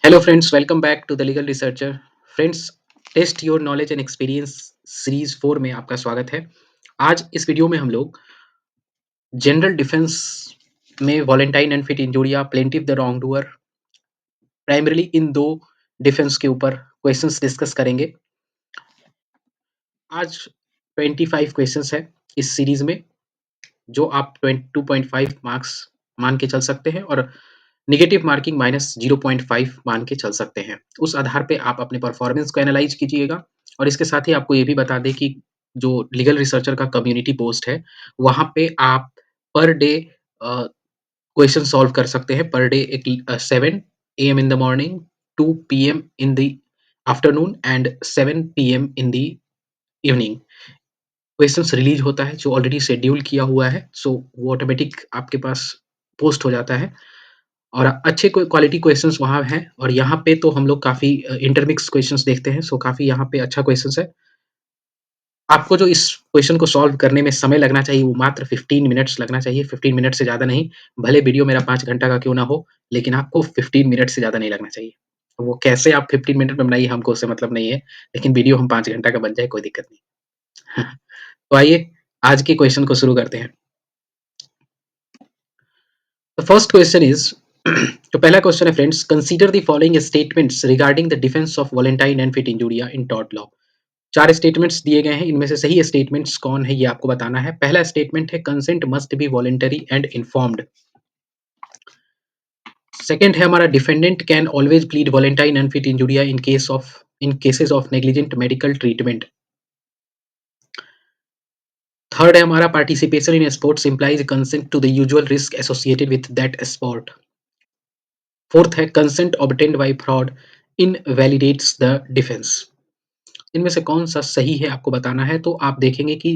Hello friends, welcome back to the legal researcher. Friends, test your knowledge and experience series 4 में आपका स्वागत है। आज इस वीडियो में हम लोग जनरल डिफेंस में volenti non fit injuria, plaintiff the wrongdoer, primarily इन दो डिफेंस के ऊपर क्वेश्चंस डिस्कस करेंगे। आज 25 क्वेश्चंस है इस सीरीज में, जो आप 2.5 मार्क्स मान के चल सकते हैं और नेगेटिव मार्किंग -0.5 मान के चल सकते हैं। उस आधार पे आप अपने परफॉर्मेंस को एनालाइज कीजिएगा और इसके साथ ही आपको ये भी बता दें कि जो लीगल रिसर्चर का कम्युनिटी पोस्ट है, वहाँ पे आप पर डे क्वेश्चन सॉल्व कर सकते हैं। Per day 7 AM in the morning, 2 PM in the afternoon and 7 PM in the evening questions release होता है, जो ऑलरेडी शेड्यूल किया हुआ है। सो वो ऑटोमेटिक आपके पास पोस्ट हो जाता है और अच्छे क्वालिटी क्वेश्चंस वहाँ हैं। और यहाँ पे तो हम लोग काफ़ी इंटरमिक्स क्वेश्चंस देखते हैं, सो काफ़ी यहाँ पे अच्छा क्वेश्चंस है। आपको जो इस क्वेश्चन को सॉल्व करने में समय लगना चाहिए, वो मात्र 15 मिनट्स लगना चाहिए, 15 मिनट से ज़्यादा नहीं। भले वीडियो मेरा 5 घंटा का क्यों ना हो, लेकिन आपको 15 मिनट से ज़्यादा नहीं लगना चाहिए। वो कैसे आप 15 मिनट में बनाइए, हमको उससे मतलब नहीं है, लेकिन वीडियो हम 5 घंटा का बन जाए, कोई दिक्कत नहीं। तो आइए, आज के क्वेश्चन को शुरू करते हैं। द फर्स्ट क्वेश्चन इज जो पहला क्वेश्चन है friends, consider the following statements regarding the defence of volenti non fit injuria in tort law. 4 statements दिए गए हैं, इनमें से सही स्टेटमेंट्स कौन है ये आपको बताना है। पहला स्टेटमेंट है consent must be voluntary and informed. Second है हमारा defendant can always plead volenti non fit injuria in cases of negligent medical treatment. Third है हमारा participation in sports implies consent to the usual risk associated with that sport. Fourth है consent obtained by fraud invalidates the defence. इनमें से कौन सा सही है आपको बताना है। तो आप देखेंगे कि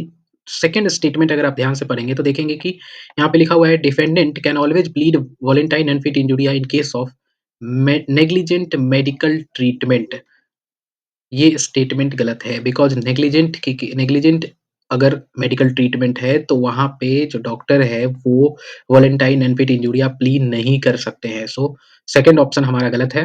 सेकंड स्टेटमेंट अगर आप ध्यान से पढ़ेंगे तो देखेंगे कि यहाँ पे लिखा हुआ है defendant can always plead volenti non fit injuria in case of negligent medical treatment. ये स्टेटमेंट गलत है, बिकॉज नेग्लिजेंट अगर मेडिकल ट्रीटमेंट है तो वहाँ पे जो डॉक्टर है वो volenti non fit injuria plea नहीं कर सकते हैं। सो सेकंड ऑप्शन हमारा गलत है।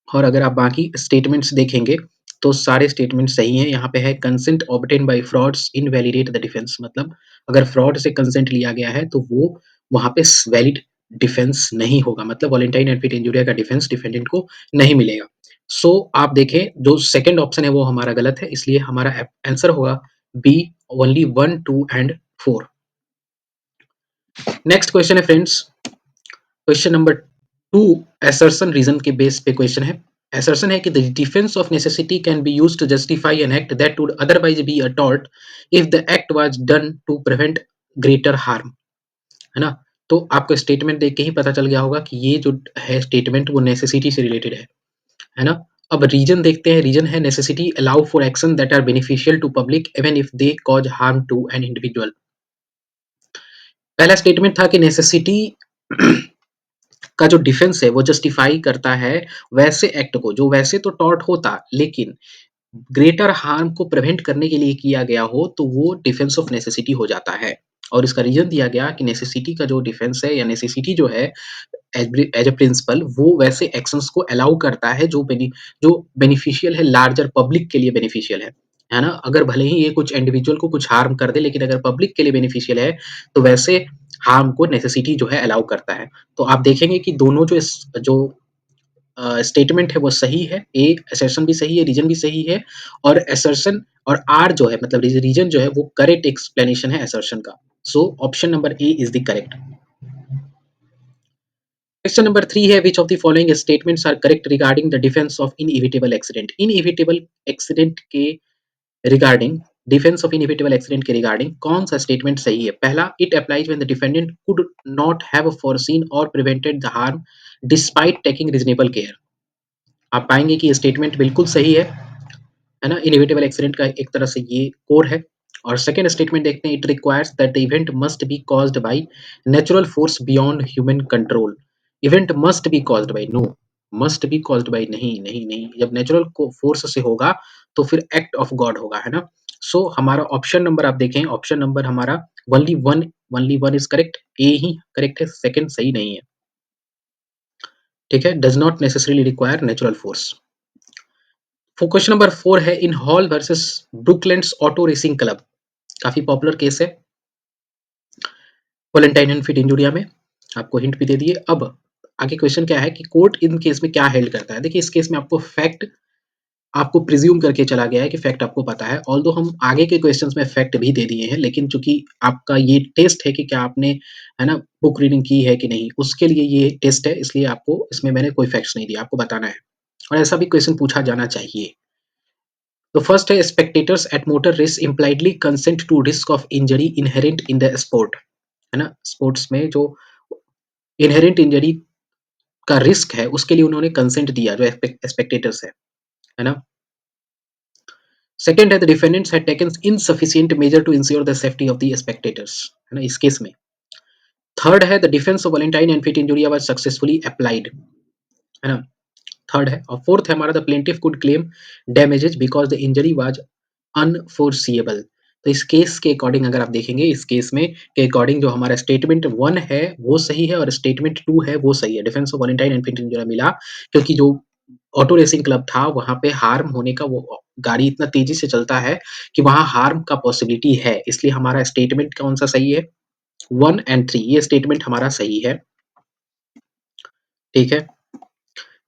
और अगर आप बाकी स्टेटमेंट्स देखेंगे तो सारे स्टेटमेंट सही हैं। यहाँ पे है consent obtain bye frauds invalidate the defence, मतलब अगर फ्रॉड से कंसेंट लिया गया है तो वो वहाँ पे वैलिड डिफेंस नहीं होगा, मतलब वॉलेंटाइन एंड फिट इंजूरिया का डिफेंस डिफेंडेंट को नहीं मिलेगा। सो आप देखें जो सेकंड ऑप्शन है वो हमारा गलत है, इसलिए हमारा आंसर होगा B, only 1, 2 and 4। Next question है friends, question number 2 assertion reason के बेस पे क्वेश्चन है। असर्शन है कि the defence of necessity can be used to justify an act that would otherwise be a tort if the act was done to prevent greater harm, है ना। तो आपको statement देख के ही पता चल गया होगा कि ये जो है स्टेटमेंट वो नेसेसिटी से रिलेटेड है ना। अब रीजन देखते हैं। रीजन है necessity allow for action that are beneficial to public even if they cause harm to an individual. पहला स्टेटमेंट था कि नेसेसिटी का जो डिफेंस है वो जस्टिफाई करता है वैसे एक्ट को जो वैसे तो टॉर्ट होता, लेकिन ग्रेटर हार्म को प्रिवेंट करने के लिए किया गया हो तो वो डिफेंस ऑफ नेसेसिटी हो जाता है। और इसका रीजन दिया गया कि नेसेसिटी का जो डिफेंस है या नेसेसिटी जो है एज अ प्रिंसिपल वो वैसे एक्शंस को अलाउ करता है जो बेनिफिशियल है, लार्जर पब्लिक के लिए बेनिफिशियल है ना। अगर भले ही ये कुछ इंडिविजुअल को कुछ हार्म कर दे, लेकिन अगर पब्लिक के लिए बेनिफिशियल है तो वैसे हार्म को नेसेसिटी जो है अलाउ करता है। तो आप देखेंगे कि दोनों जो स्टेटमेंट है वो सही है। ए असर्शन भी सही है, रीजन भी सही है। और असर्शन और आर जो है मतलब रीजन जो है वो करेक्ट एक्सप्लेनेशन है असर्शन का। So option number A is the correct. Question number 3 है which of the following statements are correct regarding the defence of inevitable accident. Inevitable accident के regarding, defence of inevitable accident के regarding कौन सा statement सही है। पहला, it applies when the defendant could not have foreseen और prevented the harm despite taking reasonable care. आप पाएंगे कि ये स्टेटमेंट बिल्कुल सही है ना। इनएविटेबल एक्सीडेंट का एक तरह से ये कोर है। और सेकंड स्टेटमेंट देखते हैं, it requires that the event must be caused by natural force beyond human control. Event must be caused by, no, must be caused by नहीं नहीं नहीं, जब नेचुरल फोर्स से होगा तो फिर एक्ट ऑफ गॉड होगा, है ना। सो हमारा ऑप्शन नंबर आप देखें, ऑप्शन नंबर हमारा only one is correct, A ही करेक्ट है, सेकंड सही नहीं है। ठीक है, does not necessarily require natural force. Question number 4 है in Hall versus Brooklands auto racing club, काफी पॉपुलर केस है वैलेंटाइन एंड फिट इंजूरिया में, आपको हिंट भी दे दिए। अब आगे क्वेश्चन क्या है कि कोर्ट इन केस में क्या हेल्ड करता है। देखिए इस केस में आपको फैक्ट आपको प्रिज्यूम करके चला गया है कि फैक्ट आपको पता है, ऑल्दो हम आगे के क्वेश्चंस में फैक्ट भी दे दिए हैं, लेकिन चूंकि आपका ये टेस्ट है कि क्या आपने है ना बुक रीडिंग की है कि नहीं, उसके लिए ये टेस्ट है, इसलिए आपको इसमें मैंने कोई फैक्ट्स नहीं दिया, आपको बताना है और ऐसा भी क्वेश्चन पूछा जाना चाहिए। तो फर्स्ट है spectators at motor race impliedly consent to risk of injury inherent in the sport, है ना, स्पोर्ट्स में जो इनहेरेंट इंजरी का रिस्क है उसके लिए उन्होंने कंसेंट दिया, जो स्पेक्टेटर्स है ना। सेकंड है the defendants had taken insufficient measure to ensure the safety of the spectators, है ना, इस केस में। थर्ड है the defence of volenti non fit injuria was successfully applied, है ना, थर्ड है। और फोर्थ है हमारा the plaintiff could claim damages because the injury was unforeseeable. तो इस केस के अकॉर्डिंग अगर आप देखेंगे, इस केस में के अकॉर्डिंग जो हमारा स्टेटमेंट 1 है वो सही है और स्टेटमेंट 2 है वो सही है। Defence of volenti non fit injuria मिला क्योंकि जो ऑटो रेसिंग क्लब था वहां पे हार्म होने का, वो गाड़ी इतना तेजी से चलता है कि वहां हार्म का पॉसिबिलिटी है, इसलिए हमारा स्टेटमेंट कौन सा सही है, 1 और 3, ये स्टेटमेंट हमारा सही है। ठीक है।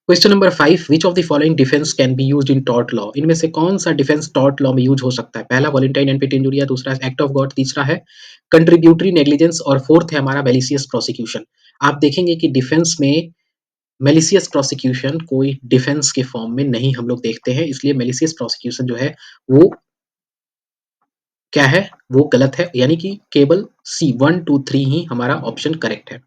Question number 5 which of the following defence can be used in tort law, इनमें से कौन सा डिफेंस टॉर्ट लॉ में यूज हो सकता है। पहला वॉलेंटाइन एंड पेट इंजुरिया, दूसरा एक्ट ऑफ गॉड, तीसरा है कंट्रीब्यूटरी नेग्लिजेंस और फोर्थ है हमारा मेलिशियस प्रोसिक्यूशन। आप देखेंगे कि डिफेंस में मेलिशियस प्रोसिक्यूशन कोई डिफेंस के फॉर्म में नहीं हम लोग देखते हैं, इसलिए मेलिशियस प्रोसिक्यूशन जो है वो क्या है, वो गलत है, यानी कि केवल सी 1 2 3 ही हमारा ऑप्शन करेक्ट है।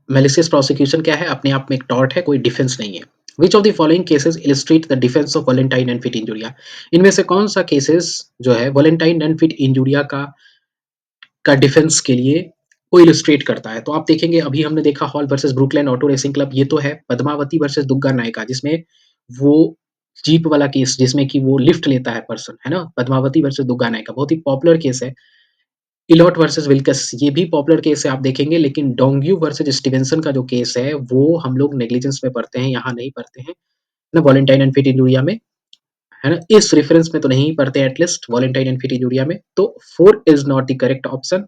मेलिशियस प्रोसिक्यूशन क्या है, अपने आप में एक टॉर्ट है, कोई डिफेंस नहीं है। Which of the following cases illustrate the defence of volenti non fit injuria, इनमें से कौन सा केसेस जो है वॉलेंटाइन एंड फिट इंजुरिया का डिफेंस के लिए को इलिस्ट्रेट करता है। तो आप देखेंगे अभी हमने देखा Hall versus Brookland auto racing club, ये तो है। पद्मावती वर्सेस दुग्गा नायका, जिसमें वो जीप वाला केस जिसमें कि वो लिफ्ट लेता है पर्सन, है ना, पद्मावती वर्सेस दुग्गा नायका बहुत ही पॉपुलर केस है। इलॉट वर्सेस विल्कस, ये भी पॉपुलर केस है आप देखेंगे, लेकिन डोंग्यू वर्सेस स्टीवेंसन का जो केस है वो हम लोग नेग्लिजेंस में पढ़ते हैं, यहाँ नहीं पढ़ते हैं ना, वॉलेंटाइन एंड फिट इंजुरिया में, है ना, इस रेफरेंस में तो नहीं पढ़ते एटलीस्ट वॉलेंटाइन एंड फिट इंजुरिया में। तो 4 is not the correct option,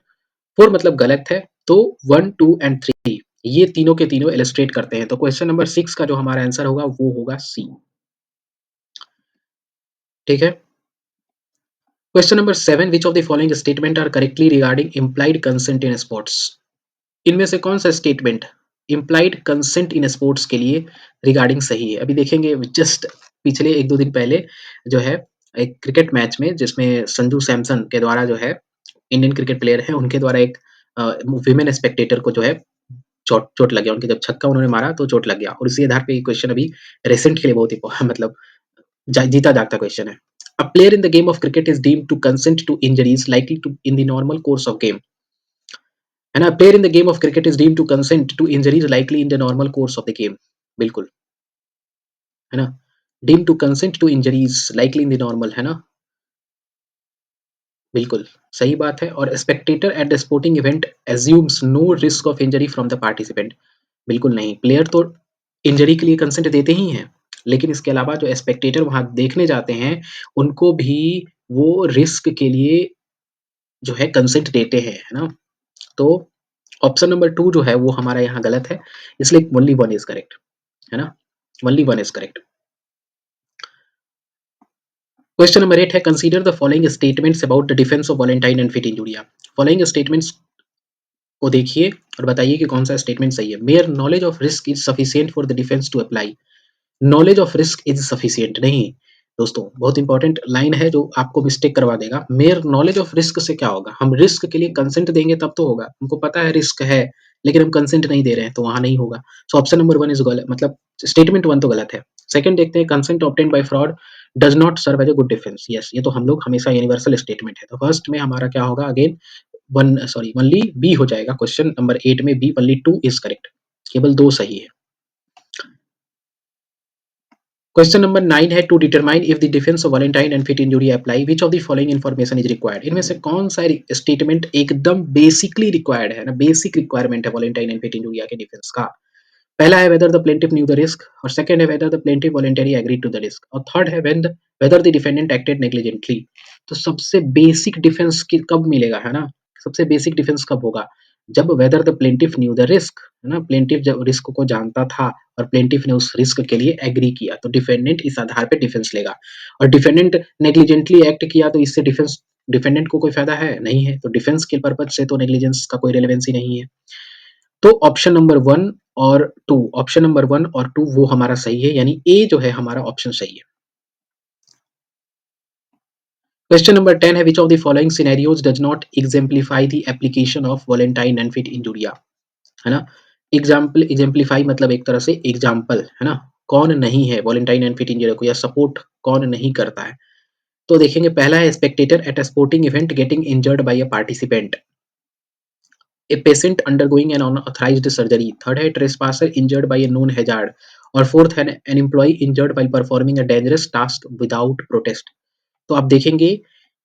4 मतलब गलत है। तो 1 2 एंड 3 ये तीनों के तीनों इलस्ट्रेट करते हैं। तो क्वेश्चन नंबर 6 का जो हमारा आंसर होगा वो होगा सी। ठीक है। Question number 7 which of the following statement are correctly regarding implied consent in sports, इनमें से कौन सा statement implied consent in sports के लिए रिगार्डिंग सही है। अभी देखेंगे जस्ट पिछले 1 2 दिन पहले जो है एक क्रिकेट मैच में जिसमें संजू सैमसन के द्वारा जो है इंडियन क्रिकेट प्लेयर है उनके द्वारा एक विमेन स्पेक्टेटर को जो है चोट चोट लग गया, उनके जब छक्का उन्होंने मारा तो चोट लग गया, और इसी आधार पे ये क्वेश्चन अभी रिसेंट के लिए बहुत ही मतलब जीता जागता क्वेश्चन है। A player in the game of cricket is deemed to consent to injuries likely to in the normal course of game, है ना, player in the game of cricket is deemed to consent to injuries likely in the normal course of the game, बिल्कुल, है ना, deemed to consent to injuries likely in the normal, है ना, बिल्कुल सही बात है। और spectator at the sporting event assumes no risk of injury from the participant, बिल्कुल नहीं, प्लेयर तो इंजरी के लिए कंसेंट देते ही हैं, लेकिन इसके अलावा जो स्पेक्टेटर वहां देखने जाते हैं उनको भी वो रिस्क के लिए जो है कंसेंट देते हैं, है ना। तो ऑप्शन नंबर 2 जो है वो हमारा यहाँ गलत है, इसलिए ओनली 1 इज करेक्ट, है ना, only 1 is correct. Question number 8 है consider the following statements about the defence of volenti non fit injuria, following statements को देखिए और बताइए कि कौन सा स्टेटमेंट सही है। Mere knowledge of risk is sufficient for the defence to apply, knowledge of risk is sufficient नहीं दोस्तों, बहुत इंपॉर्टेंट लाइन है जो आपको मिस्टेक करवा देगा। मेयर नॉलेज ऑफ रिस्क से क्या होगा, हम रिस्क के लिए कंसेंट देंगे तब तो होगा, हमको पता है रिस्क है लेकिन हम कंसेंट नहीं दे रहे हैं तो वहां नहीं होगा। सो ऑप्शन नंबर 1 इज गलत, मतलब स्टेटमेंट 1 तो गलत है। सेकंड देखते हैं consent obtained by fraud does not serve as a good defence, yes ये तो हम लोग हमेशा यूनिवर्सल स्टेटमेंट है। तो फर्स्ट में हमारा क्या होगा again one sorry only B हो जाएगा, क्वेश्चन नंबर 8 में बी ओनली 2 इज करेक्ट, केवल 2 सही है। क्वेश्चन नंबर 9 है to determine if the defence of volenti non fit injury apply which of the following information is required. इनमें से कौन सा स्टेटमेंट एकदम बेसिकली रिक्वायर्ड है ना, बेसिक रिक्वायरमेंट है वॉलेंटाइन एंड फिट इंजुरिया के डिफेंस का। पहला है whether the plaintiff knew the risk, और सेकंड है whether the plaintiff voluntary agreed to the risk, और थर्ड है whether the defendant acted negligently. तो सबसे बेसिक डिफेंस कब मिलेगा, है ना, सबसे बेसिक डिफेंस कब होगा, जब weather the plaintiff knew the risk, है ना, प्लेंटिफ जब रिस्क को जानता था और प्लेंटिफ ने उस रिस्क के लिए एग्री किया तो डिफेंडेंट इस आधार पे डिफेंस लेगा। और डिफेंडेंट नेग्लिजेंटली एक्ट किया तो इससे डिफेंडेंट को कोई फायदा है नहीं है, तो डिफेंस के पर्पज से तो नेग्लिजेंस का कोई रेलेवेंसी नहीं है। तो ऑप्शन नंबर 1 और 2, ऑप्शन नंबर 1 और 2 वो हमारा सही है, यानी ए जो है हमारा ऑप्शन सही है। क्वेश्चन नंबर 10 है which of the following scenarios does not exemplify the application of volenti non fit injuria, है ना। एग्जाम्पलीफाई मतलब एक तरह से एग्जाम्पल, है ना, कौन नहीं है वॉलेंटाइन एंड फिट इंजुरिया को, या सपोर्ट कौन नहीं करता है। तो देखेंगे, पहला है spectator at a sporting event getting injured by a participant, a patient undergoing an unauthorized surgery, third है trespasser injured by a known hazard, और फोर्थ है an employee injured while performing a dangerous task without protest। तो आप देखेंगे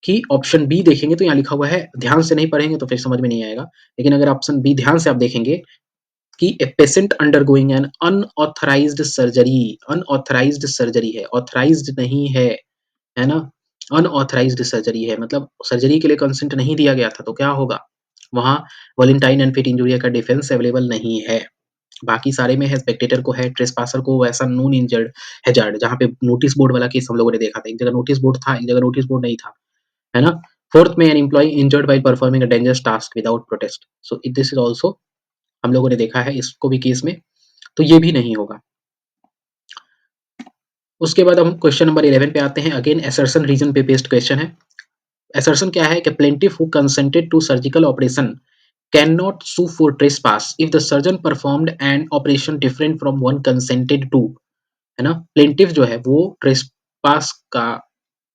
कि option B देखेंगे तो यहाँ लिखा हुआ है, ध्यान से नहीं पढ़ेंगे तो फिर समझ में नहीं आएगा, लेकिन अगर ऑप्शन बी ध्यान से आप देखेंगे कि a patient undergoing an unauthorised surgery है, ऑथराइज्ड नहीं है ना, अनऑथराइज्ड सर्जरी है, मतलब सर्जरी के लिए कंसेंट नहीं दिया गया था, तो क्या होगा, वहाँ वॉलेंटाइन एंड फिट इंजुरिया का डिफेंस अवेलेबल नहीं है। बाकी सारे में है, स्पेक्टेटर को है, ट्रेसपासर को वैसा नोन इंजर्ड हैजार्ड, जहाँ पे नोटिस बोर्ड वाला केस हम लोगों ने देखा था, एक जगह नोटिस बोर्ड था, एक जगह नोटिस बोर्ड नहीं था, है ना। फोर्थ में an employee injured by performing a dangerous task without protest, so this is also हम लोगों ने देखा है इसको भी केस में, तो ये भी नहीं होगा। उसके बाद हम क्वेश्चन नंबर 11 पे आते हैं, अगेन असर्शन रीजन पे बेस्ड क्वेश्चन है। असर्शन क्या है कि plaintiff who consented to surgical operation can not sue for trespass if the surgeon performed an operation different from one consented to, है ना। प्लेंटिफ जो है वो ट्रेसपास का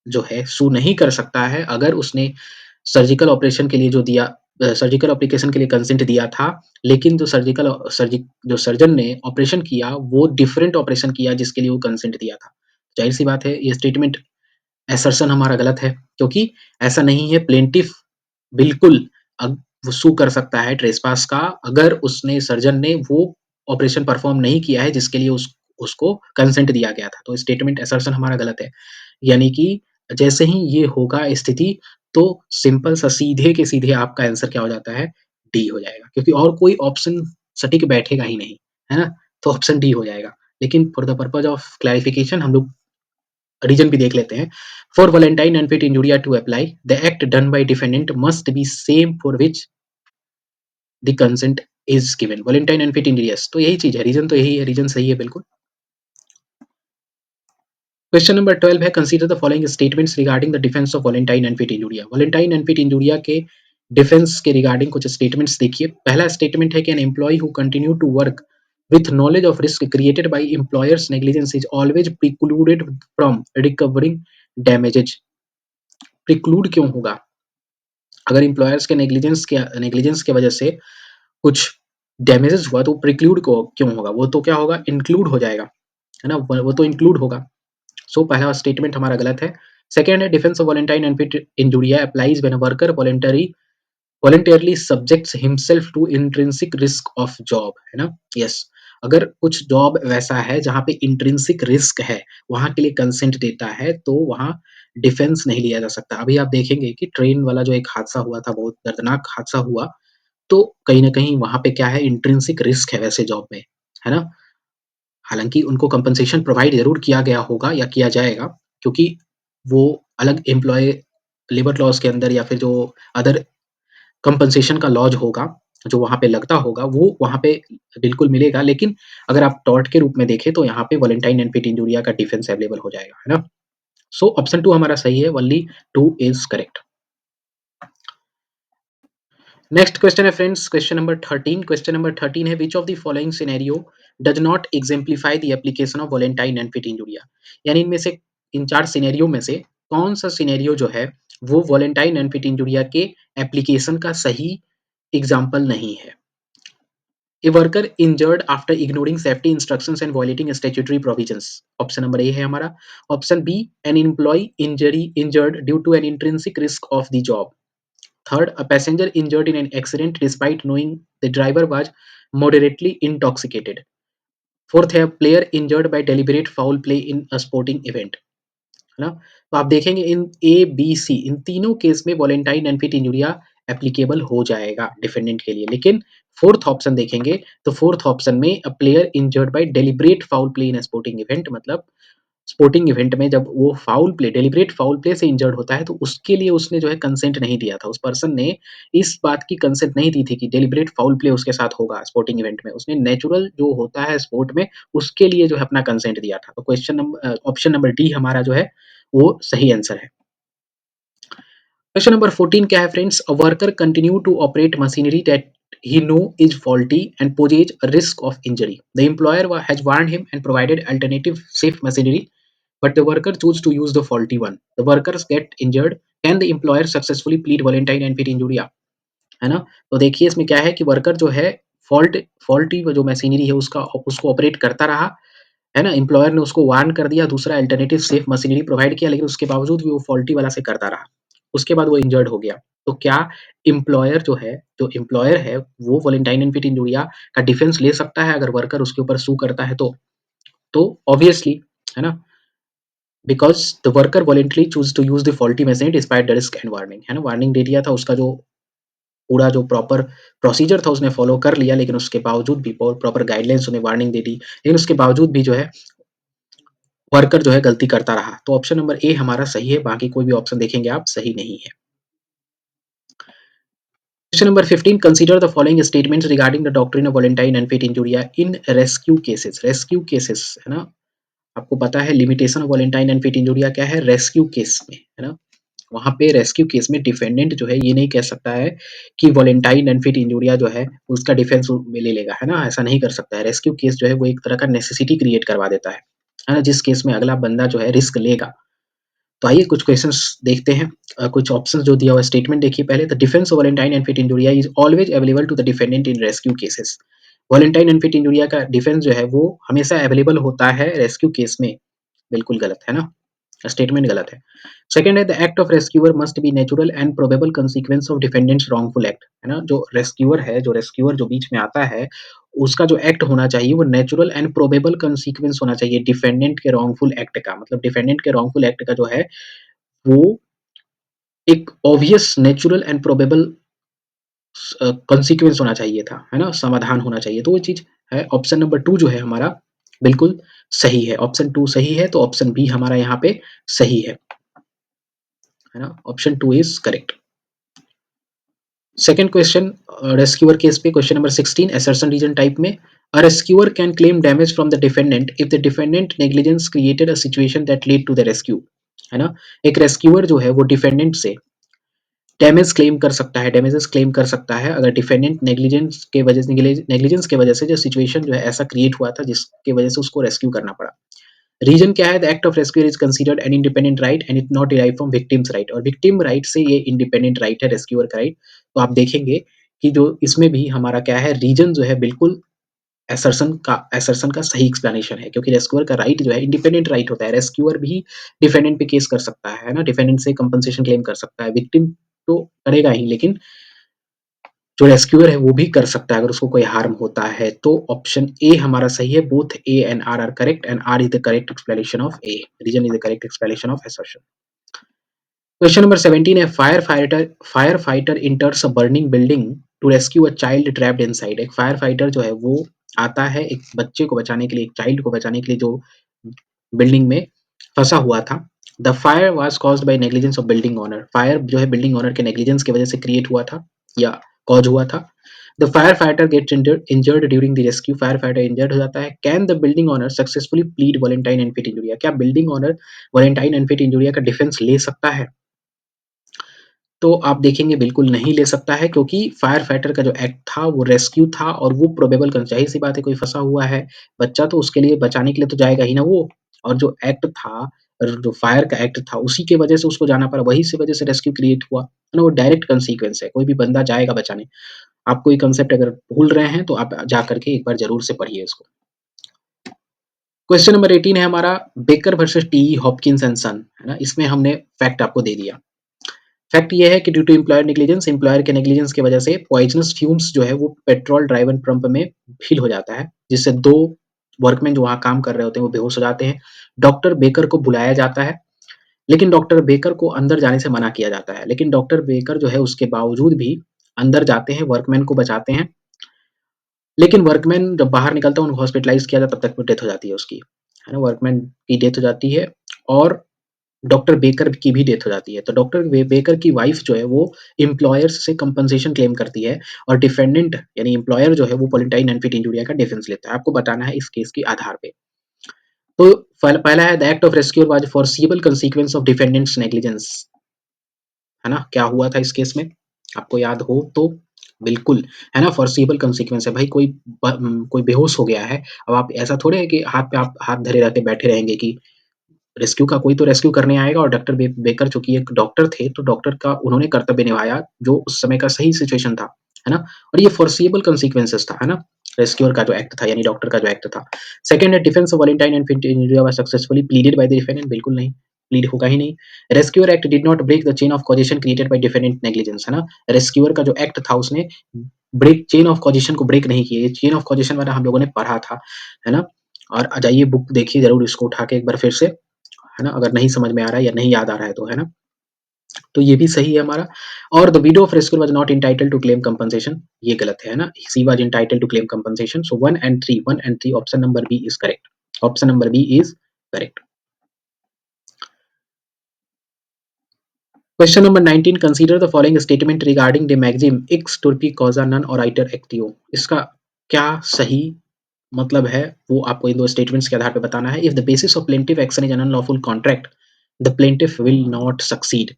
जो है सू नहीं कर सकता है अगर उसने सर्जिकल ऑपरेशन के लिए सर्जिकल एप्लीकेशन के लिए कंसेंट दिया था, लेकिन जो सर्जन ने ऑपरेशन किया वो डिफरेंट ऑपरेशन किया जिसके लिए वो कंसेंट दिया था। जाहिर सी बात है ये स्टेटमेंट असर्शन हमारा गलत है, क्योंकि ऐसा नहीं है, प्लेंटिफ बिल्कुल वो सू कर सकता है ट्रेसपास का अगर उसने सर्जन ने वो ऑपरेशन परफॉर्म नहीं किया है जिसके लिए उसको कंसेंट दिया गया था, तो स्टेटमेंट असर्शन हमारा गलत है। यानी कि जैसे ही ये होगा स्थिति, तो सिंपल सा सीधे के सीधे आपका आंसर क्या हो जाता है, डी हो जाएगा, क्योंकि और कोई ऑप्शन सटीक बैठेगा ही नहीं, है ना, तो ऑप्शन डी हो जाएगा। लेकिन for the purpose of clarification हम लोग रीजन भी देख लेते हैं। For volenti non fit injuria to apply the act done by defendant must be same for which the consent is given, volenti non fit injuria, तो यही चीज है, रीजन तो यही है, रीजन सही है बिल्कुल। क्वेश्चन नंबर 12 है consider the following statements regarding the defence of volenti non fit injuria. Volenti non fit injuria के डिफेंस के रिगार्डिंग कुछ स्टेटमेंट्स देखिए। पहला स्टेटमेंट है कि an employee who continue to work with knowledge of risk created by employer's negligence is always precluded from recovering damages। Preclude क्यों होगा, अगर एम्प्लॉयर्स के नेग्लिजेंस के वजह से कुछ डैमेजेस हुआ तो प्रिक्लूड को क्यों होगा, वो तो क्या होगा, इंक्लूड हो जाएगा, है ना, वो तो इंक्लूड होगा। सो पहला स्टेटमेंट हमारा गलत है। सेकंड है defence of volenti non fit injuria applies when a worker voluntarily subjects himself to intrinsic risk of job, है ना। यस, अगर कुछ जॉब वैसा है जहाँ पे इंट्रिंसिक रिस्क है, वहां के लिए कंसेंट देता है, तो वहां डिफेंस नहीं लिया जा सकता। अभी आप देखेंगे कि ट्रेन वाला जो एक हादसा हुआ था, बहुत दर्दनाक हादसा हुआ, तो कहीं ना कहीं वहां पे क्या है, इंट्रिंसिक रिस्क है वैसे जॉब में, है ना। हालांकि उनको कंपनसेशन प्रोवाइड जरूर किया गया होगा या किया जाएगा, क्योंकि वो अलग एम्प्लॉय लेबर लॉज के अंदर या फिर जो अदर कंपनसेशन का लॉज होगा जो वहाँ पे लगता होगा, वो वहाँ पे बिल्कुल मिलेगा। लेकिन अगर आप टॉर्ट के रूप में देखें तो यहाँ पे वॉलेंटाइन एंड फिट इंजुरिया का डिफेंस अवेलेबल हो जाएगा, है ना। सो ऑप्शन 2 हमारा सही है, only 2 is correct. Next question है friends, question number 13। Question number 13 है which of the following scenario does not exemplify the application of volenti non fit injuria. यानी इनमें से, इन चार सिनेरियो में से कौन सा सिनेरियो जो है वो वॉलेंटाइन एंड फिट इंजुरिया के एप्लीकेशन का सही एग्जाम्पल नहीं है। A worker injured after ignoring safety instructions and violating statutory provisions. Option number A है हमारा। Option B, an employee injured due to an intrinsic risk of the job. Third, a passenger injured in an accident despite knowing the driver was moderately intoxicated. Fourth है, player injured by deliberate foul play in a sporting event, है ना। तो आप देखेंगे इन A B C इन तीनों case में वॉलेंटाइन unfit इंजुरिया applicable हो जाएगा डिफेंडेंट के लिए, लेकिन फोर्थ ऑप्शन देखेंगे तो फोर्थ ऑप्शन में a player injured by deliberate foul play in sporting event, मतलब स्पोर्टिंग इवेंट में जब वो foul play deliberate foul play से इंजर्ड होता है तो उसके लिए उसने जो है कंसेंट नहीं दिया था। उस पर्सन ने इस बात की कंसेंट नहीं दी थी कि डेलिबरेट फाउल प्ले उसके साथ होगा स्पोर्टिंग इवेंट में। उसने नेचुरल जो होता है स्पोर्ट में उसके लिए जो है अपना कंसेंट दिया था। तो ऑप्शन नंबर डी हमारा जो है वो सही आंसर है। क्वेश्चन नंबर 14 क्या है friends? A worker continue to operate machinery that he know is faulty and poses a risk of injury. The employer has warned him and provided alternative safe machinery, but the worker choose to use the faulty one. The workers get injured. Can the employer successfully plead voluntary and fit injury? है ना? तो देखिए इसमें क्या है कि worker जो है फॉल्टी जो मशीनरी है उसको ऑपरेट करता रहा, है ना? एम्प्लॉयर ने उसको वार्न कर दिया, दूसरा अल्टरनेटिव सेफ मशीनरी प्रोवाइड किया, लेकिन उसके बावजूद भी वो फॉल्टी वाला से करता रहा। उसके बाद वो इंजर्ड हो गया। तो क्या जो एम्प्लॉयर है वो वॉलंटाइन एंड फिट इंजूरिया का डिफेंस ले सकता है अगर वर्कर उसके ऊपर सू करता है तो? तो ऑब्वियसली, है ना? Because the worker voluntary choose to use the faulty machine despite the risk and warning, है ना? वार्निंग दे दिया था, उसका जो पूरा जो प्रॉपर प्रोसीजर था उसने फॉलो कर लिया, लेकिन उसके बावजूद भी प्रॉपर गाइडलाइंस उन्हें वार्निंग दे दी, लेकिन उसके बावजूद भी जो है वर्कर जो है गलती करता रहा। तो ऑप्शन नंबर ए हमारा सही है, बाकी कोई भी ऑप्शन देखेंगे आप सही नहीं है। Question number 15, consider the following statements regarding the doctrine of volenti non fit injuria in rescue cases. Rescue cases, है ना? आपको पता है limitation of volenti non fit injuria क्या है? रेस्क्यू केस में, है ना? वहाँ पे रेस्क्यू केस में डिफेंडेंट जो है ये नहीं कह सकता है कि वॉलंटाइन अनफिट इंजुरिया जो है उसका डिफेंस में ले लेगा, है ना? ऐसा नहीं कर सकता है। रेस्क्यू केस जो है वो एक तरह का नेसेसिटी क्रिएट करवा देता है ना? जिस केस में अगला बंदा जो है रिस्क लेगा। तो आइए कुछ क्वेश्चंस देखते हैं। कुछ ऑप्शंस जो दिया हुआ स्टेटमेंट देखिए पहले। The defence of volenti non fit injuria is always available to the defendant in rescue cases. Volenti non fit injuria का डिफेंस जो है वो हमेशा अवेलेबल होता है रेस्क्यू केस में। बिल्कुल गलत है ना? स्टेटमेंट गलत है। सेकंड है the act of rescuer must be natural and probable consequence of defendant's wrongful act, है ना? जो रेस्क्यूअर जो बीच में आता है, उसका जो एक्ट होना चाहिए वो नेचुरल एंड प्रोबेबल कंसीक्वेंस होना चाहिए डिफेंडेंट के रॉन्गफुल एक्ट का। मतलब डिफेंडेंट के रॉन्गफुल एक्ट का जो है वो एक obvious natural and probable consequence होना चाहिए था, है ना? समाधान होना चाहिए। तो वो चीज़ है। ऑप्शन नंबर 2 जो है हमारा बिल्कुल सही है। ऑप्शन 2 सही है, तो ऑप्शन बी हमारा यहाँ पे सही है ना? Option 2 is correct. Second question rescuer case पे question number 16 assertion reason type में। A rescuer can claim damage from the defendant if the defendant negligence created a situation that lead to the rescue, है ना? एक rescuer जो है वो defendant से damages claim कर सकता है अगर डिफेंडेंट नेग्लिजेंस के वजह से जो सिचुएशन जो है ऐसा क्रिएट हुआ था जिसकी वजह से उसको रेस्क्यू करना पड़ा। रीजन क्या है? The act of rescue is considered an independent right and it not derive from victims right, और विक्टिम राइट से ये इंडिपेंडेंट राइट है रेस्क्यूअर का राइट। तो आप देखेंगे कि जो इसमें भी हमारा क्या है रीजन जो है बिल्कुल असर्शन का सही एक्सप्लेनेशन है, क्योंकि रेस्क्यूअर का राइट जो है इंडिपेंडेंट राइट होता है। रेस्क्यूअर भी डिफेंडेंट पे केस कर सकता है ना? डिफेंडेंट से कंपनसेशन क्लेम कर सकता है। विक्टिम तो करेगा ही, लेकिन जो रेस्क्यूअर है वो भी कर सकता है अगर उसको कोई हार्म होता है। तो ऑप्शन ए हमारा सही है। Both A and R correct and R is the correct explanation of A. Reason is the correct explanation of assertion. Question number 17 है fire fighter enters a burning building to rescue a child trapped inside. एक fire fighter जो है वो आता है एक बच्चे को बचाने के लिए, एक चाइल्ड को बचाने के लिए जो बिल्डिंग में फंसा हुआ था। The fire was caused by negligence of building owner. Fire जो है बिल्डिंग ओनर के नेग्लिजेंस की वजह से क्रिएट हुआ था या कॉज हुआ था। The firefighter gets injured during the rescue. Firefighter injured हो जाता है। Can the building owner successfully plead volenti non fit injuria. क्या building owner volenti non fit injuria का डिफेंस ले सकता है? तो आप देखेंगे बिल्कुल नहीं ले सकता है, क्योंकि फायर फाइटर का जो एक्ट था वो रेस्क्यू था और वो प्रोबेबल ज़ाहिर सी बात है कोई फंसा हुआ है बच्चा तो उसके लिए बचाने के लिए तो जाएगा ही ना वो। और जो एक्ट था जो फायर का एक्ट था उसी के वजह से उसको जाना पड़ा, वही से वजह से रेस्क्यू क्रिएट हुआ है ना? वो डायरेक्ट कंसीक्वेंस है, कोई भी बंदा जाएगा बचाने। आप कोई कंसेप्ट अगर भूल रहे हैं तो आप जा करके एक बार ज़रूर से पढ़िए इसको। क्वेश्चन नंबर 18 है हमारा Baker versus T E Hopkins and Son, है ना? इसमें हमने फैक्ट आपको दे दिया। फैक्ट ये है कि due to employer negligence, employer के नेग्लिजेंस की वजह से पॉइजनस फ्यूम्स जो है वो पेट्रोल ड्राइवन पंप में फिल हो जाता है, जिससे 2 वर्कमैन जो वहाँ काम कर रहे होते हैं वो बेहोश हो जाते हैं। डॉक्टर बेकर को बुलाया जाता है, लेकिन डॉक्टर बेकर को अंदर जाने से मना किया जाता है। लेकिन डॉक्टर बेकर जो है उसके बावजूद भी अंदर जाते हैं, वर्कमैन को बचाते हैं। लेकिन वर्कमैन जब बाहर निकलता है उनको हॉस्पिटलाइज़ किया जाता है, तब तक वो डेथ हो जाती है उसकी, है ना? वर्कमैन की डेथ हो जाती है और डॉक्टर बेकर की भी डेथ हो जाती है। तो डॉक्टर बेकर की वाइफ़ जो है वो एम्प्लॉयर्स से कंपनसेशन क्लेम करती है और डिफेंडेंट यानी एम्प्लॉयर जो है वो पॉलिटाइन अनफिट इंजूरिया का डिफेंस लेता है। आपको बताना है इस केस के आधार पे। तो पहला है the act of rescue was foreseeable consequence of defendant's negligence, है ना? क्या हुआ था इस केस में? आपको याद हो तो बिल्कुल, है ना? फोरसिबल कांसेक्वेंस है भाई कोई बेहोश हो गया है, अब आप ऐसा थोड़ी है कि हाथ पे आप हाथ धरे रहके बैठे रहेंगे कि रेस्क्यू का कोई तो रेस्क्यू करने आएगा और डॉक्टर बेकर चूँकि एक डॉक्टर थे, तो डॉक्टर का उन्होंने कर्तव्य निभाया, जो उस समय का सही सिचुएशन था, है ना? और ये फोरसिबल कांसेक्वेंसेस था, है ना? रेस्क्यूअर का जो एक्ट था यानी डॉक्टर का जो एक्ट था। सेकंड है defence of volenti non injuria was successfully pleaded by the defendant बिल्कुल नहीं, प्लीड होगा ही नहीं। Rescuer act did not break the chain of causation created by defendant negligence, है ना? रेस्क्यूअर का जो एक्ट था उसने ब्रेक चेन ऑफ कॉजेशन को ब्रेक नहीं किया। ये चेन ऑफ कॉजेशन वाला हम लोगों ने पढ़ा था, है ना? और जाइए बुक देखिए ज़रूर इसको उठा के एक बार फिर से, है ना? अगर नहीं समझ में आ रहा है या नहीं याद आ रहा है तो, है ना? तो ये भी सही है हमारा और the widow of rescuer was not entitled to claim compensation ये गलत है ना? She was entitled to claim compensation so 1 and 3 option number B is correct. Option number B is correct. Question number 19 consider the following statement regarding the maxim ex turpi causa non oritur एक्टियो। इसका क्या सही मतलब है वो आपको इन 2 statements के आधार पे बताना है। If the basis of plaintiff action is an unlawful contract, the plaintiff will not succeed.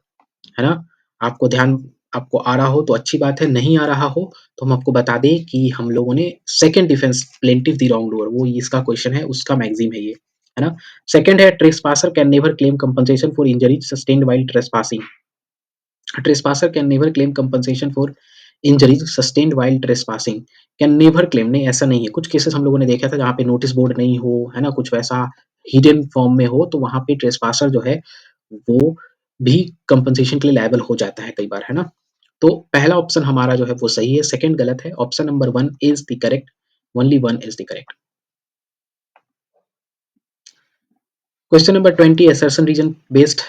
है ना? आपको ध्यान आपको आ रहा हो तो अच्छी बात है, नहीं आ रहा हो तो हम आपको बता दें कि हम लोगों ने second defence plaintiff the wrong doer वो इसका क्वेश्चन है, उसका मैक्सिम है ये, है ना? सेकंड है trespasser can never claim compensation for injuries sustained while trespassing. Trespasser can never claim compensation for injuries sustained while trespassing. Can never claim नहीं ऐसा नहीं है। कुछ केसेस हम लोगों ने देखा था जहाँ पे नोटिस बोर्ड नहीं हो, है ना? कुछ वैसा हिडन फॉर्म में हो तो वहाँ पे ट्रेसपासर जो है वो भी कंपनसेशन के लिए लायबल हो जाता है कई बार, है ना? तो पहला ऑप्शन हमारा जो है वो सही है, सेकंड गलत है। Option number 1 is the correct, only 1 is the correct. Question number 20 assertion reason based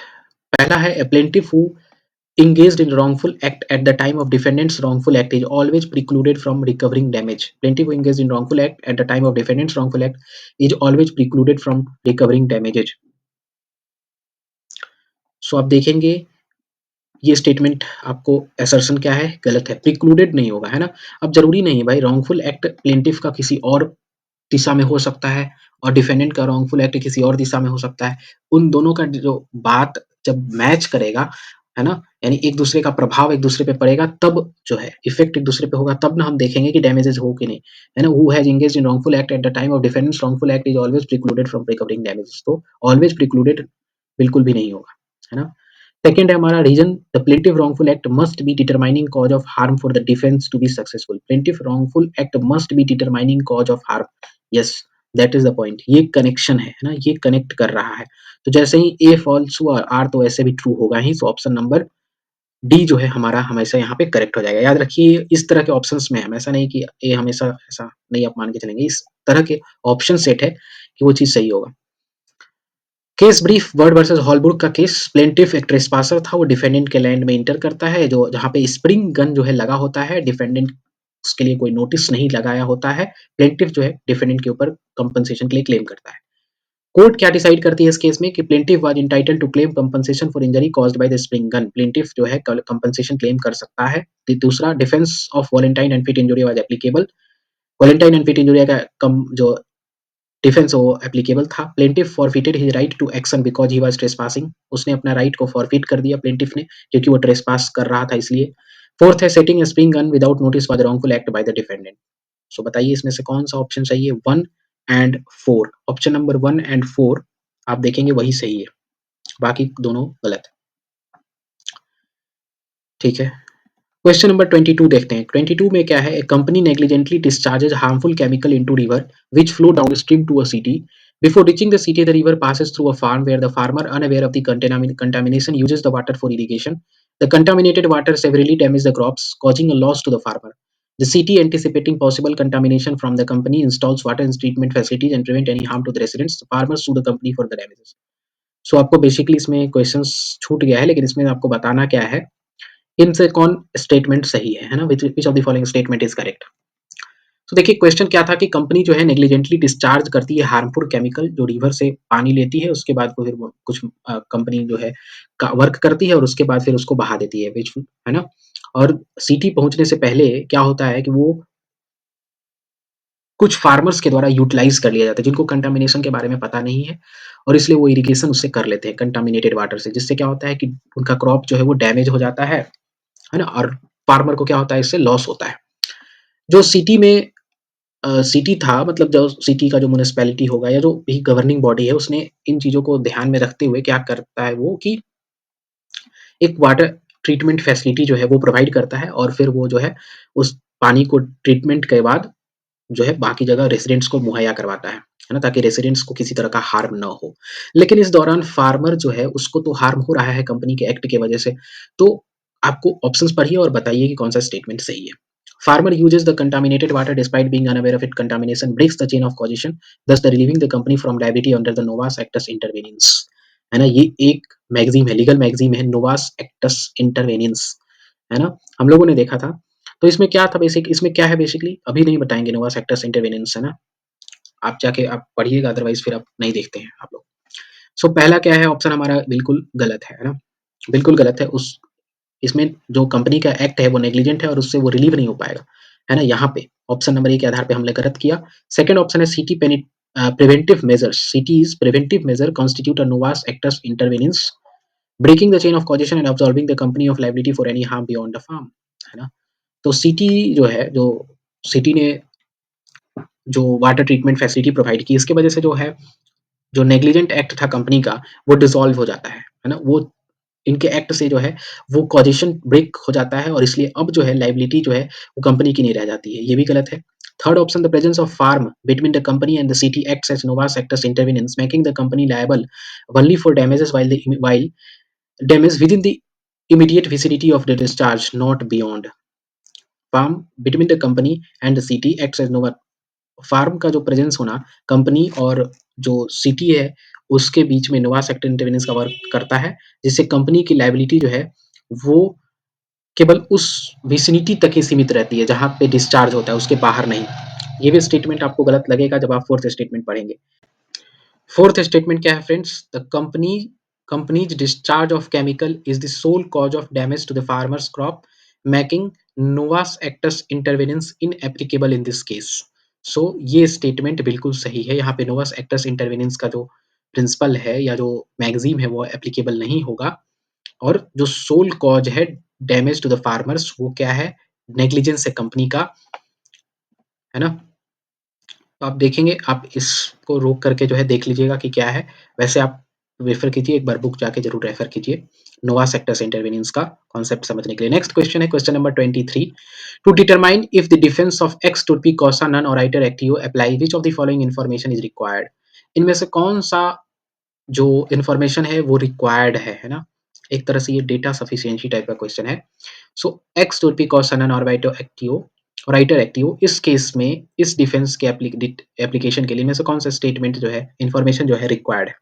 पहला है a plaintiff who engaged in wrongful act at the time of defendant's wrongful act is always precluded from recovering damage. Plaintiff who engaged in wrongful act at the time of defendant's wrongful act is always precluded from recovering damages. So आप देखेंगे ये statement आपको assertion क्या है? गलत है, precluded नहीं होगा, है ना? अब ज़रूरी नहीं है भाई रॉन्गफुल एक्ट प्लेंटिफ का किसी और दिशा में हो सकता है और डिफेंडेंट का रॉन्गफुल एक्ट किसी और दिशा में हो सकता है। उन दोनों का जो बात जब मैच करेगा, है ना? यानी एक-दूसरे का प्रभाव एक-दूसरे पे पड़ेगा तब जो है इफ़ेक्ट एक-दूसरे पे होगा तब ना हम देखेंगे कि डैमेजेस हो कि नहीं, है ना? Who has engaged in wrongful act at the time of defendant's wrongful act is always precluded from recovering damages तो ऑलवेज़ प्रिक्लूडेड बिल्कुल भी नहीं होगा, है ना? सेकंड है हमारा reason the plaintiff wrongful act must be determining cause of harm for the defense to be successful. Plaintiff wrongful act must be determining cause of harm. Yes, that is the point. ये connection है ना? ये connect कर रहा है। तो जैसे ही ए false हुआ आर तो ऐसे भी ट्रू होगा ही। सो ऑप्शन नंबर डी जो है हमारा हमेशा यहाँ पे करेक्ट हो जाएगा। याद रखिए इस तरह के ऑप्शंस में हम ऐसा नहीं कि ए हमेशा ऐसा नहीं आप मान के चलेंगे। इस तरह के ऑप्शन सेट है कि वो चीज़ सही होगा। केस ब्रीफ बर्ड वर्सेस हॉलब्रूक का केस प्लेंटिफ एक ट्रेसपासर था वो डिफेंडेंट के लैंड में इंटर करता है जो जहाँ पे स्प्रिंग गन जो है लगा होता है डिफेंडेंट उसके लिए कोई नोटिस नहीं लगाया होता है प्लेंटिफ जो है डिफेंडेंट के ऊपर कंपनसेशन के लिए क्लेम करता है कोर्ट क्या डिसाइड करती है इस केस में कि plaintiff was entitled to claim compensation for injury caused by the spring gun plaintiff जो है कंपनसेशन क्लेम कर सकता है दूसरा defence of volenti non fit injury was applicable volenti non fit injury का कम जो डिफेंस वो एप्लीकेबल था plaintiff forfeited his right to action because he was trespassing उसने अपना राइट को फॉरफिट कर दिया प्लेंटिफ ने क्योंकि वो ट्रेसपास कर रहा था इसलिए फोर्थ है setting spring gun without notice was wrongful act by the defendant so बताइए इसमें से कौन सा ऑप्शन सही है 1 एंड 4 ऑप्शन नंबर 1 एंड 4 आप देखेंगे वही सही है बाकी दोनों गलत ठीक है क्वेश्चन नंबर 22 देखते हैं। 22 में क्या है, a company negligently discharges harmful chemical into river which flow downstream to a city. Before reaching the city, the river passes through a farm where the farmer, unaware of the contamination, uses the water for irrigation. The contaminated water severely damages the crops, causing a loss to the farmer. The city, anticipating possible contamination from the company, installs water treatment facilities and prevent any harm to the residents. The farmers sue the company for the damages. So आपको basically इसमें questions छूट गया है, लेकिन इसमें आपको बताना क्या है, इनसे कौन स्टेटमेंट सही है ना, विच of the following statement is correct. तो देखिए क्वेश्चन क्या था कि कंपनी जो है नेग्लिजेंटली डिस्चार्ज करती है हार्मफुल केमिकल जो रिवर से पानी लेती है, उसके बाद फिर वो कुछ कंपनी जो है का वर्क करती है और उसके बाद फिर उसको बहा देती है, विच है ना. और सिटी पहुंचने से पहले क्या होता है कि वो कुछ फार्मर्स के द्वारा यूटिलाइज कर लिया जाता है जिनको कंटामिनेशन के बारे में पता नहीं है, और इसलिए वो इरिगेशन उससे कर लेते हैं कंटामिनेटेड वाटर से, जिससे क्या होता है कि उनका क्रॉप जो है वो डैमेज हो जाता है ना, और फार्मर को क्या होता है, इससे लॉस होता है. जो सिटी में सिटी था, मतलब जो सिटी का जो म्युनिसिपैलिटी होगा या जो भी गवर्निंग बॉडी है, उसने इन चीज़ों को ध्यान में रखते हुए क्या करता है वो कि एक वाटर ट्रीटमेंट फैसिलिटी जो है वो प्रोवाइड करता है, और फिर वो जो है उस पानी को ट्रीटमेंट के बाद जो है बाकी जगह रेसिडेंट्स को मुहैया करवाता है ना? ताकि रेसिडेंट्स को किसी तरह का हार्म ना हो। लेकिन इस दौरान फार्मर जो है उसको तो हार्म हो रहा है कंपनी के एक्ट की वजह से। तो आपको ऑप्शंस पढ़िए और बताइए कि कौन-सा स्टेटमेंट सही है। Farmer uses the contaminated water despite being unaware of its contamination breaks the chain of causation, thus the relieving the company from liability under the Novas Actus Interveniens. है ना? ये एक मैगज़ीन है, लीगल मैगज़ीन है, नोवास actus इंटरवेनियंस, है ना? हम लोगों ने देखा था। तो इसमें क्या था इसमें क्या है बेसिकली अभी नहीं बताएँगे, नोवास एक्टस इंटरवेनियंस, है ना? आप जाके आप पढ़िएगा, अदरवाइज़ फिर आप नहीं देखते हैं आप लोग। सो पहला क्या है, ऑप्शन हमारा बिल्कुल गलत है ना? बिल्कुल गलत है। उस इसमें जो कंपनी का एक्ट है वो नेग्लिजेंट है और उससे वो रिलीव नहीं हो पाएगा, है ना? यहाँ पे ऑप्शन नंबर ए के आधार पे हमने गलत किया। सेकंड ऑप्शन है preventive measures, cities preventive measure constitute a novus actus interveniens, breaking the chain of causation and absorbing the company of liability for any harm beyond the farm, है ना? तो city जो है, जो सिटी ने जो water treatment facility provide की, इसकी वजह से जो है, जो नेग्लिजेंट एक्ट था कंपनी का, वो डिसॉल्व हो जाता है ना? वो इनके एक्ट से जो है वो कॉजेशन ब्रेक हो जाता है, और इसलिए अब जो है लायबिलिटी जो है वो कंपनी की नहीं रह जाती है, ये भी गलत है. Third option, the presence of farm between the company and the city acts as novus actus interveniens making the company liable only for damages while damage within the immediate vicinity of the discharge, not beyond. Farm between the company and the city acts as nova farm का जो presence होना company और जो city है उसके बीच में नोवास act इंटरवेनियंस का work करता है, जिससे कंपनी की लायबिलिटी जो है वो केवल उस विसिनिटी तक ही सीमित रहती है जहाँ पे डिस्चार्ज होता है, उसके बाहर नहीं। ये भी स्टेटमेंट आपको गलत लगेगा जब आप फोर्थ स्टेटमेंट पढ़ेंगे। फोर्थ स्टेटमेंट क्या है friends? The company's discharge of chemical is the sole cause of damage to the farmer's crop, making novus actus interveniens inapplicable in this case. So ये स्टेटमेंट बिल्कुल सही है। यहाँ पे नोवास एक्टस इंटरवेनियंस का जो प्रिंसिपल है या जो मैगजीम है वो एप्लीकेबल नहीं होगा, और जो सोल कॉज है डैमेज टू द फार्मर्स वो क्या है? नेग्लिजेंस है कंपनी का, है ना? तो आप देखेंगे, आप इसको रोक करके जो है देख लीजिएगा कि क्या है। वैसे आप रेफर कीजिए, एक बार बुक जाके ज़रूर रेफर कीजिए नोवास एक्टस इंटरवेनियंस का कॉन्सेप्ट समझने के लिए। नेक्स्ट क्वेश्चन है question number 23, to determine if the defence of ex turpi causa non oritur actio apply which of the following information is required. इनमें से कौन-सा जो इन्फॉर्मेशन है वो रिक्वायर्ड है ना? एक तरह से ये डेटा सफिशिएंसी टाइप का क्वेश्चन है. So ex turpi causa non oritur actio इस केस में इस डिफेंस के एप्लीकेशन के लिए में से कौन सा स्टेटमेंट जो है इन्फॉर्मेशन जो है रिक्वायर्ड है.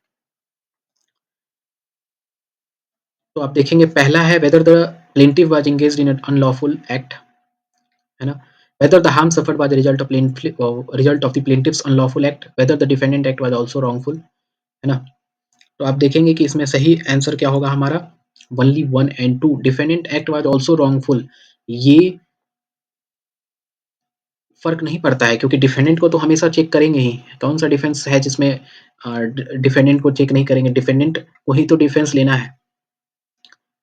तो आप देखेंगे पहला है whether the plaintiff was engaged in unlawful act, है ना? Whether the harm suffered was the result of the plaintiff's unlawful act, whether the defendant act was also wrongful, है ना? तो आप देखेंगे कि इसमें सही आंसर क्या होगा हमारा, only 1 and 2, defendant act was also wrongful. ये फ़र्क नहीं पड़ता है क्योंकि डिफेंडेंट को तो हमेशा चेक करेंगे ही। कौन-सा डिफेंस है जिसमें डिफेंडेंट को चेक नहीं करेंगे, डिफेंडेंट को ही तो डिफेंस लेना है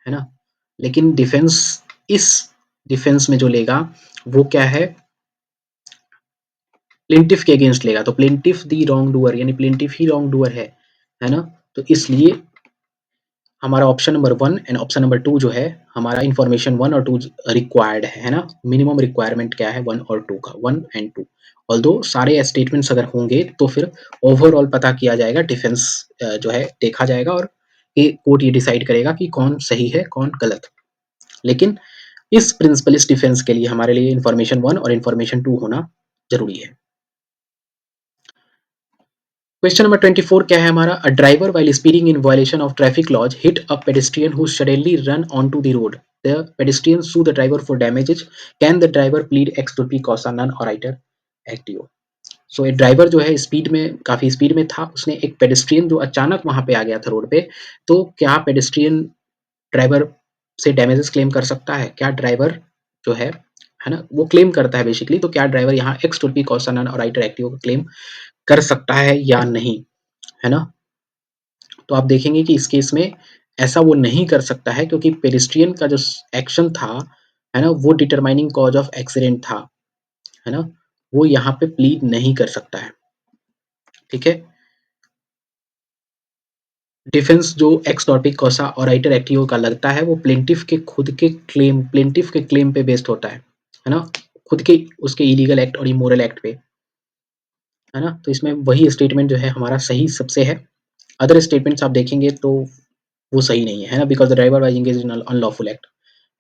ना? लेकिन इस डिफेंस में जो लेगा वो क्या है, प्लेंटिफ के अगेंस्ट लेगा, तो प्लेंटिफ द रॉन्ग डूअर यानी प्लेंटिफ ही रॉन्ग डूअर है ना? तो इसलिए हमारा option number 1 and option number 2 जो है, हमारा इन्फॉर्मेशन 1 और 2 रिक्वायर्ड है ना? मिनिमम रिक्वायरमेंट क्या है 1 और 2 का, 1 एंड 2। ऑल्दो सारे स्टेटमेंट्स अगर होंगे तो फिर ओवरऑल पता किया जाएगा, डिफेंस जो है देखा जाएगा और ये कोर्ट ये डिसाइड करेगा कि कौन सही है, कौन गलत। लेकिन इस प्रिंसिपल, इस डिफेंस के लिए हमारे लिए इन्फॉर्मेशन 1 और इन्फॉर्मेशन 2 होना ज़रूरी है। क्वेश्चन नंबर 24 क्या है हमारा? A driver while speeding in violation of traffic laws hit a pedestrian who suddenly run onto the road. The pedestrian sue the driver for damages. Can the driver plead ex turpi causa non oritur actio? So एक driver जो है speed में, काफ़ी speed में था, उसने एक pedestrian जो अचानक वहाँ पे आ गया था रोड पे, तो क्या पेडेस्ट्रियन ड्राइवर से डैमेजेस क्लेम कर सकता है? क्या ड्राइवर जो है ना? वो क्लेम करता है बेसिकली, तो क्या ड्राइवर यहाँ x turpi causa non oritur active को क्लेम कर सकता है या नहीं? है ना? तो आप देखेंगे कि इस केस में ऐसा वो नहीं कर सकता है क्योंकि पेडेस्ट्रियन का जो एक्शन था, है ना, वो डिटरमाइनिंग कॉज ऑफ एक्सीडेंट था, है ना, वो यहाँ पे प्लीड नहीं कर सकता है। ठीक है, डिफेंस जो एक्स टॉपिक कॉसा और राइटर एक्टिव का लगता है वो प्लेंटिफ के खुद के क्लेम, प्लेंटिफ के क्लेम पे बेस्ड होता है ना, खुद के उसके इलीगल एक्ट और इमोरल एक्ट पे, है ना। तो इसमें वही स्टेटमेंट जो है हमारा सही सबसे है। अदर स्टेटमेंट्स आप देखेंगे तो वो सही नहीं है ना, because the driver was engaged in unlawful act,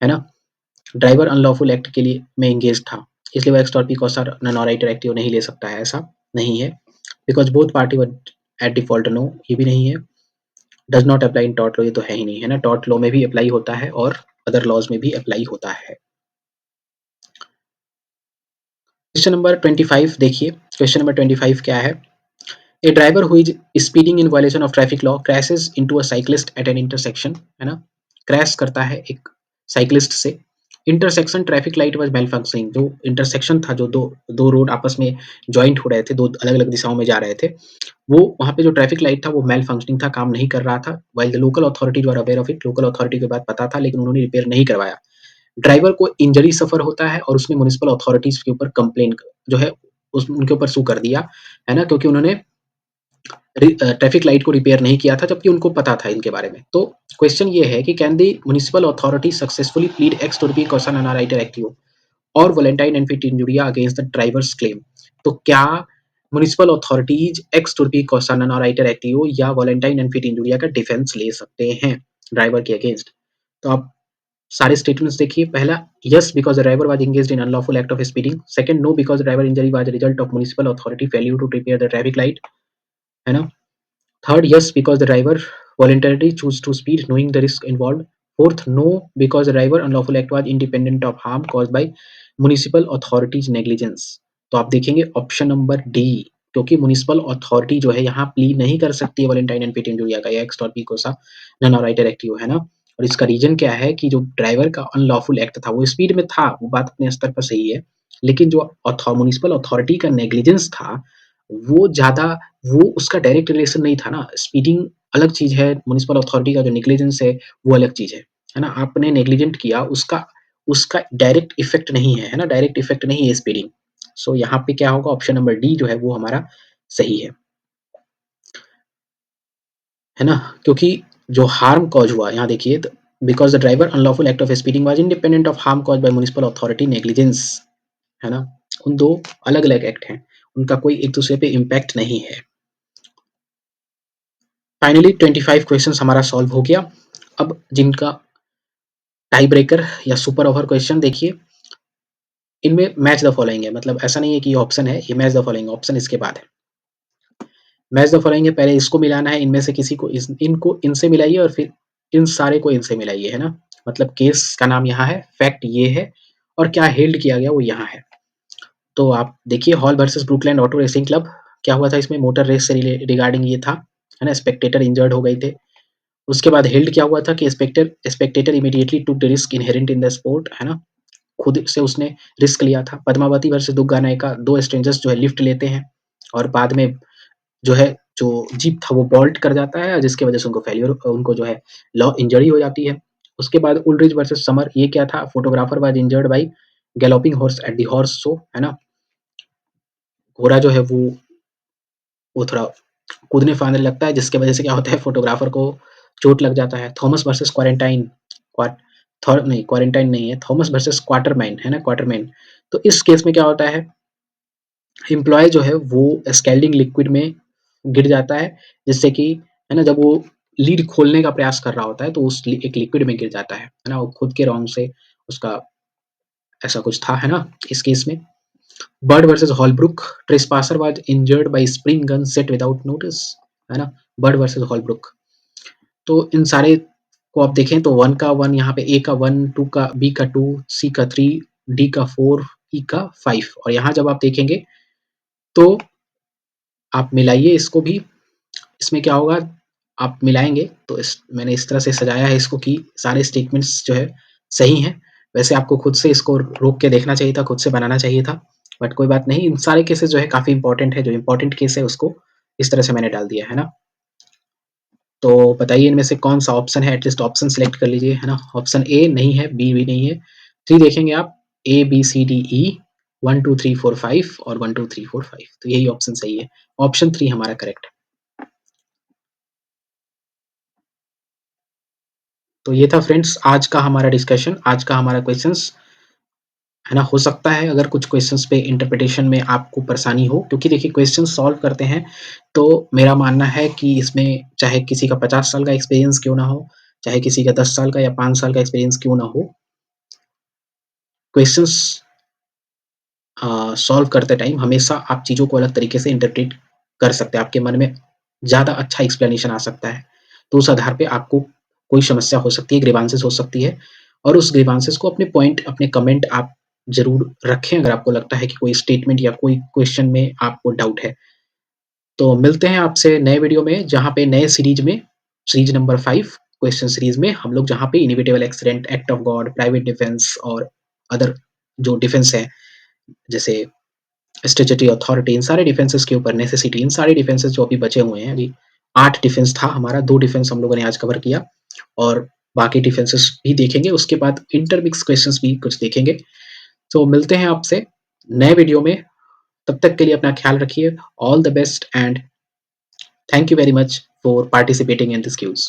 है ना। ड्राइवर अनलॉफुल एक्ट के लिए में एंगेज था, इसलिए वो एक्स और नॉन राइटर एक्टिव नहीं ले सकता है, ऐसा नहीं है। Because both party were at default, no, ये भी नहीं है। Does not apply in tort law, ये तो है ही नहीं, है ना। टॉर्ट लॉ में भी अप्लाई होता है और अदर लॉज में भी अप्लाई होता है। क्वेश्चन नंबर 25 देखिए, क्वेश्चन नंबर 25 क्या है? A driver who is speeding in violation of traffic law crashes into a cyclist at an intersection, है ना। क्रैश करता है एक साइक्लिस्ट से। Intersection traffic light was malfunctioning, जो इंटरसेक्शन था, जो दो दो रोड आपस में जॉइंट हो रहे थे, दो अलग अलग दिशाओं में जा रहे थे, वो वहाँ पे जो ट्रैफिक लाइट था वो मेल फंक्शनिंग था, काम नहीं कर रहा था। While the local authorities were aware of it, local authority को बात पता था लेकिन उन्होंने रिपेयर नहीं करवाया। ड्राइवर को इंजरी सफर होता है और उसने म्युनिसिपल अथॉरिटीज के ऊपर कंप्लेन जो है उनके ऊपर सू कर दिया, है ना, क्योंकि उन्होंने ट्रैफिक लाइट को रिपेयर नहीं किया था जबकि उनको पता था इनके बारे में। तो क्वेश्चन ये है कि can the municipal authority successfully plead ex turpi causa non oritur actio और volenti non fit injuria against the driver's claim? तो क्या municipal authorities ex turpi causa non oritur actio या volenti non fit इंजुरिया का defence ले सकते हैं driver के against? तो आप सारे स्टेटमेंट्स देखिए। पहला, yes because the driver was engaged in unlawful act of speeding. Second, no because the driver injury was result of municipal authority failure to repair the traffic light, है ना। Third, yes, because the driver voluntarily chose to speed knowing the risk involved. Fourth, no, because the driver unlawful act was independent of harm caused by municipal authorities negligence. तो आप देखेंगे option number D, क्योंकि municipal authority जो है यहाँ plea नहीं कर सकती है वॉलेंटाइन एंड पेट इंजुरिया का या एक्स टॉर्पी को सा नॉन राइटर एक्टिव, है ना। और इसका रीजन क्या है कि जो ड्राइवर का अनलॉफुल एक्ट था वो स्पीड में था, वो बात अपने स्तर पर सही है, लेकिन जो म्युनिसिपल अथॉरिटी का नेग्लिजेंस था वो ज़्यादा, वो उसका डायरेक्ट रिलेशन नहीं था ना। स्पीडिंग अलग चीज़ है, म्युनिसिपल अथॉरिटी का जो नेग्लिजेंस है वो अलग चीज़ है ना। आपने नेग्लिजेंट किया, उसका उसका डायरेक्ट इफ़ेक्ट नहीं है, है ना, डायरेक्ट इफ़ेक्ट नहीं है स्पीडिंग। सो यहाँ पे क्या होगा, ऑप्शन नंबर डी जो है वो हमारा सही है ना? क्योंकि जो हार्म कॉज़ हुआ यहाँ देखिए, त because the driver unlawful act of speeding was independent of harm caused by municipal authority negligence, है ना? उन 2 अलग-अलग एक्ट हैं, उनका कोई एक-दूसरे पे इम्पैक्ट नहीं है। फाइनली 25 क्वेश्चंस हमारा सॉल्व हो गया। अब जिनका टाई ब्रेकर या सुपर ओवर क्वेश्चन देखिए, इनमें मैच द फॉलोइंग है, मतलब ऐसा नहीं है कि ये ऑप्शन है, ये मैच द फॉलोइंग ऑप्शन इसके बाद है। मैच द फॉलोइंग है, पहले इसको मिलाना है, इनमें से किसी को इनको इनसे मिलाइए और फिर इन सारे को इनसे मिलाइए, है ना। मतलब केस का नाम यहाँ है, फैक्ट ये है और क्या हेल्ड किया गया वो यहाँ है। तो आप देखिए, Hall versus Brookland auto racing club, क्या हुआ था इसमें? मोटर रेस से रिगार्डिंग ये था, है ना। स्पेक्टेटर इंजर्ड हो गए थे। उसके बाद हेल्ड क्या हुआ था कि Spectator immediately took the risk inherent in the sport, है ना। खुद से उसने रिस्क लिया था। पद्मावती वर्सेस दुग्गा नायका, 2 स्ट्रेंजर्स जो है लिफ्ट लेते हैं और बाद में जो है जो जीप था वो बोल्ट कर जाता है, जिसकी वजह से उनको जो है लॉ इंजरी हो जाती है। उसके बाद उल्ड्रिच वर्सेस समर, ये क्या था? Photographer was injured by galloping horse at the horse show, है ना। घोड़ा जो है वो थोड़ा कूदने-फांदने लगता है, जिसकी वजह से क्या होता है, फोटोग्राफर को चोट लग जाता है। थॉमस वर्सेस क्वारंटाइन, क्वार थॉर नहीं, क्वारंटाइन नहीं है, थॉमस वर्सेस क्वार्टरमैन है ना, क्वार्टरमैन। तो इस केस में क्या होता है, एम्प्लॉयी जो है वो स्कैल्डिंग लिक्विड में गिर जाता है, जिससे कि है ना, जब वो लीड खोलने का प्रयास कर रहा होता है तो उस एक लिक्विड में गिर जाता है ना, वो खुद के रॉन्ग से उसका ऐसा कुछ था, है ना, इस केस में। Bird versus Holbrook, trespasser was injured by spring gun set without notice, है ना, बर्ड वर्सेस हॉलब्रुक। तो इन सारे को आप देखें तो 1 का 1 यहाँ पे, ए का 1, 2 का, बी का 2, सी का 3, डी का 4, ई का 5, और यहाँ जब आप देखेंगे तो आप मिलाइए इसको भी, इसमें क्या होगा, आप मिलाएँगे तो इस मैंने इस तरह से सजाया है इसको कि सारे स्टेटमेंट्स जो है सही हैं। वैसे आपको खुद से इसको रोक के देखना चाहिए था, खुद से बनाना चाहिए था, बट कोई बात नहीं, इन सारे केसेस जो है काफ़ी इम्पोर्टेंट है, जो इम्पोर्टेंट केस है उसको इस तरह से मैंने डाल दिया है ना। तो बताइए इनमें से कौन-सा ऑप्शन है, एटलीस्ट ऑप्शन सेलेक्ट कर लीजिए, है ना। ऑप्शन ए नहीं है, बी भी नहीं है, 3 देखेंगे आप, ए, बी, सी, डी, ई, 1, 2, 3, 4, 5 और 1, 2, 3, 4, 5, तो यही ऑप्शन सही है। ऑप्शन 3 हमारा करेक्ट है। तो ये था फ्रेंड्स आज का हमारा डिस्कशन, आज का हमारा क्वेश्चंस, है ना। हो सकता है अगर कुछ क्वेश्चंस पे इंटरप्रिटेशन में आपको परेशानी हो, क्योंकि देखिए क्वेश्चन सॉल्व करते हैं, तो मेरा मानना है कि इसमें चाहे किसी का 50 साल का एक्सपीरियंस क्यों ना हो, चाहे किसी का 10 साल का या 5 साल का एक्सपीरियंस क्यों ना हो, क्वेश्चंस सॉल्व करते टाइम हमेशा आप चीज़ों को अलग तरीके से इंटरप्रेट कर सकते हैं। आपके मन में ज़्यादा अच्छा एक्सप्लेनेशन आ सकता है। तो उस आधार पे आपको कोई समस्या हो सकती है, ग्रीवांसेस हो सकती है, और उस ग्रीवांसेस को अपने पॉइंट, अपने कमेंट आप ज़रूर रखें अगर आपको लगता है कि कोई स्टेटमेंट या कोई क्वेश्चन में आपको डाउट है। तो मिलते हैं आपसे नए वीडियो में, जहाँ पे नए सीरीज़ में, सीरीज़ नंबर 5 क्वेश्चन सीरीज़ में हम लोग जहाँ पे inevitable accident, act of God, private defence और अदर जो डिफेंस है, जैसे स्टैट्यूटरी अथॉरिटी, इन सारे डिफेंसेस के ऊपर, नेसेसिटी, इन सारे डिफेंसेस जो अभी बचे हुए हैं, अभी 8 डिफेंस था हमारा, 2 डिफेंस हम लोगों ने आज कवर किया, और बाकी डिफेंसेस भी देखेंगे, उसके बाद इंटरमिक्स क्वेश्चंस भी कुछ देखेंगे। तो मिलते हैं आपसे नए वीडियो में, तब तक के लिए अपना ख्याल रखिए। All the best and thank you very much for participating in this cues.